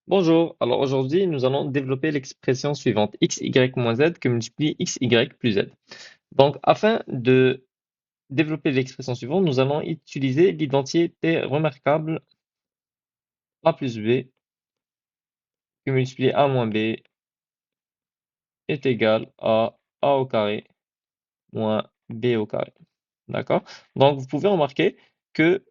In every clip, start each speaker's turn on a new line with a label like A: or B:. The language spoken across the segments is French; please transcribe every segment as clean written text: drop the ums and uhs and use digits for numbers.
A: Bonjour, alors aujourd'hui nous allons développer l'expression suivante x, y moins z que multiplie x, y plus z. Donc afin de développer l'expression suivante, nous allons utiliser l'identité remarquable a plus b que multiplié a moins b est égal à a au carré moins b au carré. D'accord? Donc vous pouvez remarquer que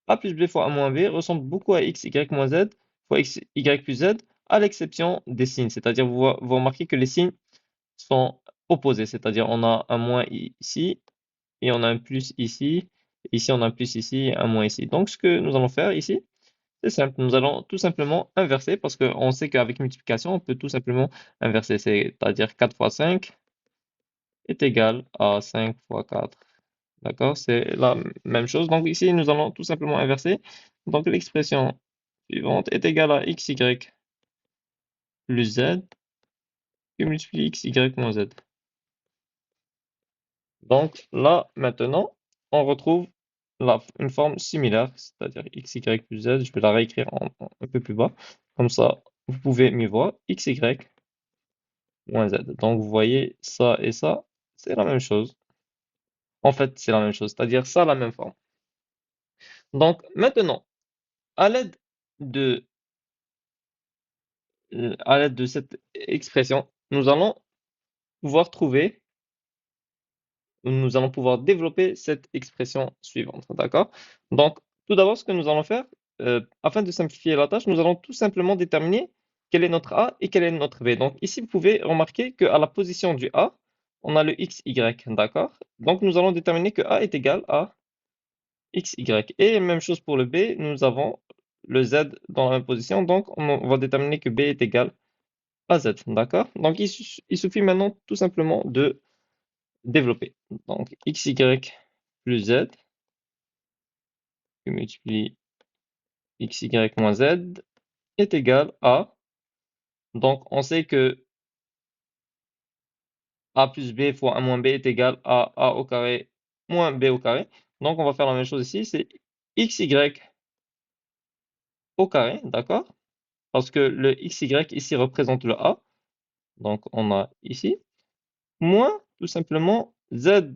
A: a plus b fois a moins b ressemble beaucoup à x, y moins z fois x, y plus z, à l'exception des signes. C'est-à-dire vous remarquez que les signes sont opposés, c'est-à-dire on a un moins ici et on a un plus ici. Ici, on a un plus ici et un moins ici. Donc, ce que nous allons faire ici, c'est simple. Nous allons tout simplement inverser parce qu'on sait qu'avec multiplication, on peut tout simplement inverser. C'est-à-dire 4 fois 5 est égal à 5 fois 4. D'accord? C'est la même chose. Donc, ici, nous allons tout simplement inverser. Donc, l'expression suivante est égale à xy plus z qui multiplie xy moins z. Donc là, maintenant, on retrouve une forme similaire, c'est-à-dire x, y plus z. Je vais la réécrire un peu plus bas. Comme ça, vous pouvez mieux voir. X, y moins z. Donc vous voyez ça et ça, c'est la même chose. En fait, c'est la même chose, c'est-à-dire ça, la même forme. Donc maintenant, à l'aide de, à l'aide de cette expression, pouvoir trouver, nous allons pouvoir développer cette expression suivante, d'accord? Donc, tout d'abord, ce que nous allons faire, afin de simplifier la tâche, nous allons tout simplement déterminer quel est notre A et quel est notre B. Donc ici, vous pouvez remarquer qu'à la position du A, on a le x, y, d'accord? Donc nous allons déterminer que A est égal à x, y. Et même chose pour le B, nous avons le Z dans la même position, donc on va déterminer que B est égal à Z, d'accord? Donc il suffit maintenant tout simplement de développer. Donc xy plus z que multiplie xy moins z est égal à, donc on sait que a plus b fois a moins b est égal à a au carré moins b au carré. Donc on va faire la même chose ici, c'est xy au carré, d'accord? Parce que le xy ici représente le a, donc on a ici, moins tout simplement z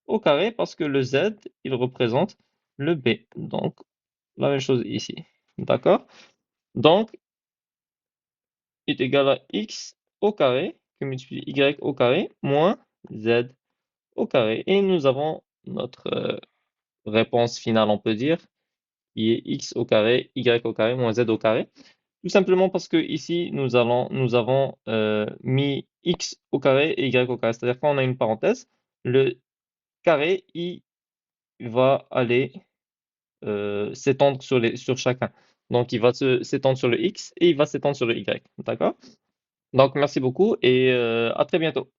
A: au carré parce que le z, il représente le b. Donc la même chose ici, d'accord? Donc est égal à x au carré, que multiplie y au carré, moins z au carré. Et nous avons notre réponse finale, on peut dire, qui est x au carré, y au carré, moins z au carré. Tout simplement parce que ici, nous avons mis x au carré et y au carré. C'est-à-dire quand on a une parenthèse, le carré, il va aller s'étendre sur chacun. Donc, il va s'étendre sur le x et il va s'étendre sur le y. D'accord? Donc, merci beaucoup et à très bientôt.